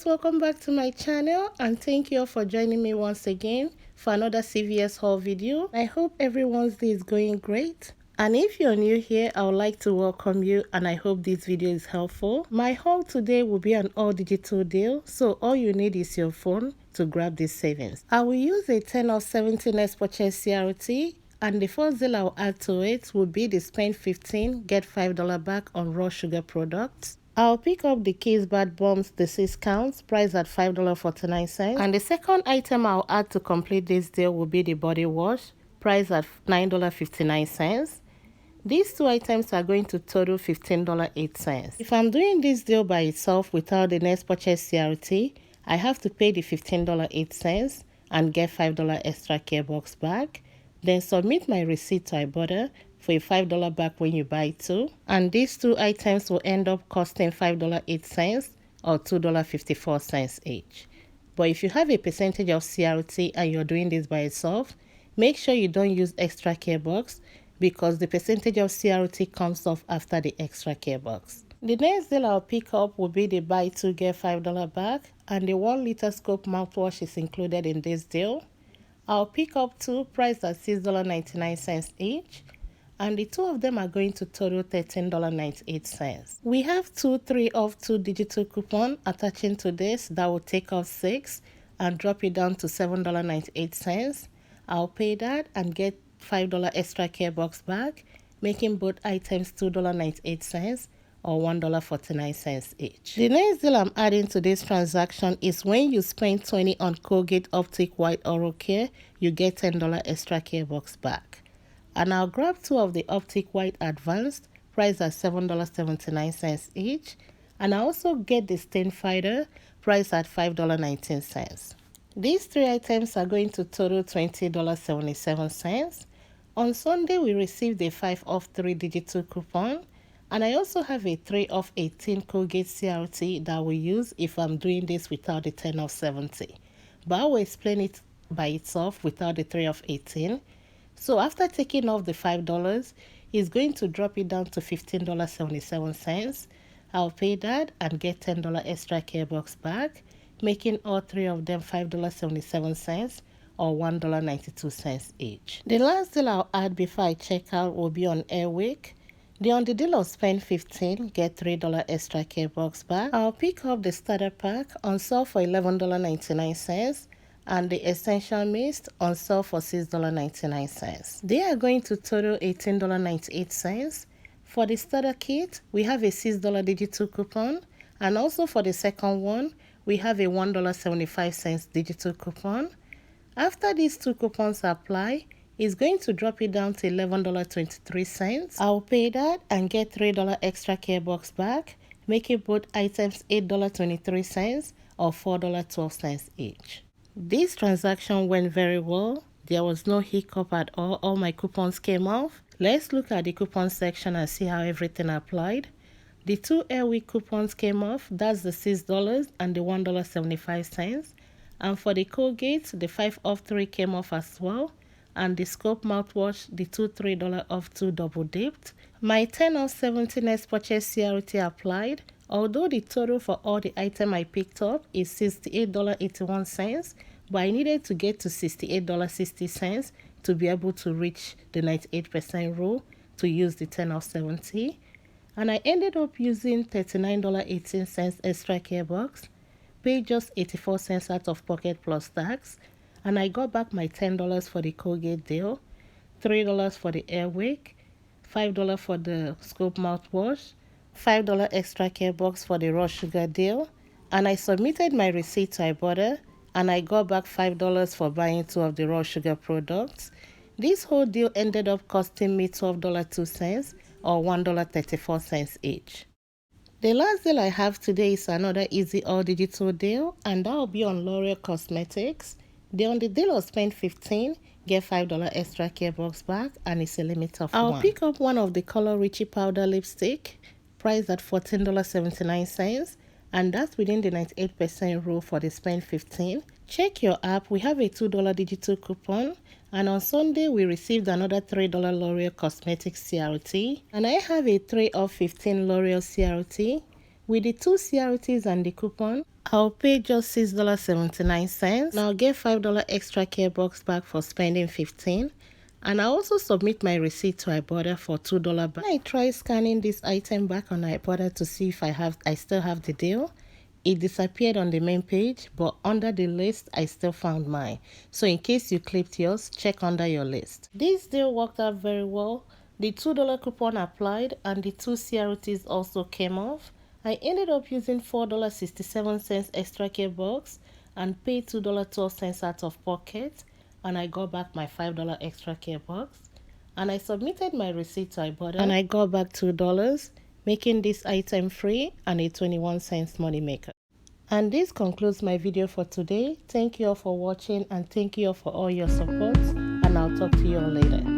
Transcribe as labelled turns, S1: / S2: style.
S1: welcome back to my channel and thank you all for joining me once again for another CVS haul video. I hope everyone's day is going great. And if you're new here, I would like to welcome you and I hope this video is helpful. My haul today will be an all digital deal, so all you need is your phone to grab these savings. I will use a 10 of 70 next purchase CRT, and the first deal I'll add to it will be the spend 15 get $5 back on raw sugar products. I'll pick up the Kiss Bath Bombs the 6 counts, priced at $5.49. And the second item I'll add to complete this deal will be the body wash, priced at $9.59. These two items are going to total $15.08. If I'm doing this deal by itself without the next purchase CRT, I have to pay the $15.08 and get $5 extra care box back. Then submit my receipt to Ibotta for a $5 back when you buy two. And these two items will end up costing $5.08 or $2.54 each. But if you have a percentage of CRT and you're doing this by itself, make sure you don't use extra care box because the percentage of CRT comes off after the extra care box. The next deal I'll pick up will be the buy two get $5 back, and the 1 liter scope mouthwash is included in this deal. I'll pick up two priced at $6.99 each, and the two of them are going to total $13.98. We have 2 3 off 2 digital coupon attaching to this that will take off 6 and drop it down to $7.98. I'll pay that and get $5 extra care box back, making both items $2.98 or $1.49 each. The next deal I'm adding to this transaction is when you spend $20 on Colgate Optic White Oral Care, you get $10 extra care box back. And I'll grab 2 of the Optic White Advanced, priced at $7.79 each. And I also get the Stain Fighter, priced at $5.19. These 3 items are going to total $20.77. On Sunday, we received a 5 off 3 digital coupon. And I also have a 3 off 18 Colgate CRT that I will use if I'm doing this without the 10 off 70. But I will explain it by itself without the 3 off 18. So after taking off the $5, it's going to drop it down to $15.77. I'll pay that and get $10 extra care box back, making all 3 of them $5.77 or $1.92 each. The last deal I'll add before I check out will be on Airwick. On the deal of spend 15 get $3 extra care box back. I'll pick up the starter pack on sale for $11.99 and the essential mist on sale for $6.99. They are going to total $18.98. For the starter kit, we have a $6 digital coupon, and also for the second one, we have a $1.75 digital coupon. After these 2 coupons apply, it's going to drop it down to $11.23. I'll pay that and get $3 extra care box back, making both items $8.23 or $4.12 each. This transaction went very well. There was no hiccup at all my coupons came off. Let's look at the coupon section and see how everything applied. The 2 Airwick coupons came off, that's the $6 and the $1.75. And for the Colgate, the 5 off 3 came off as well. And the scope mouthwash, the 2 $3 off 2 double dipped. My 10 off 70 next purchase CRT applied, although the total for all the item I picked up is $68.81, but I needed to get to $68.60 to be able to reach the 98% rule to use the 10 off 70. And I ended up using $39.18 extra care box, paid just 84 cents out of pocket plus tax, and I got back my $10 for the Colgate deal, $3 for the Airwick, $5 for the scope mouthwash, $5 extra care box for the raw sugar deal, and I submitted my receipt to Ibotta, and I got back $5 for buying 2 of the raw sugar products. This whole deal ended up costing me $12.02 or $1.34 each. The last deal I have today is another easy all digital deal, and that will be on L'Oreal Cosmetics. On the deal of spend 15 get $5 extra care box back, and it's a limit of 1. I'll pick up one of the Color Richie powder lipstick, priced at $14.79, and that's within the 98% rule for the spend 15. Check your app, we have a $2 digital coupon, and on Sunday we received another $3 L'Oreal Cosmetics CRT, and I have a 3 of 15 L'Oreal CRT. With the 2 CRTs and the coupon, I'll pay just $6.79 and I'll get $5 extra care box back for spending $15. And I also submit my receipt to Ibotta for $2 back. I try scanning this item back on Ibotta to see if I still have the deal. It disappeared on the main page, but under the list, I still found mine. So in case you clipped yours, check under your list. This deal worked out very well. The $2 coupon applied and the 2 CRTs also came off. I ended up using $4.67 extra care box and paid $2.12 out of pocket, and I got back my $5 extra care box. And I submitted my receipt to Ibotta and I got back $2, making this item free and a 21-cent money maker. And this concludes my video for today. Thank you all for watching and thank you all for all your support, and I'll talk to you all later.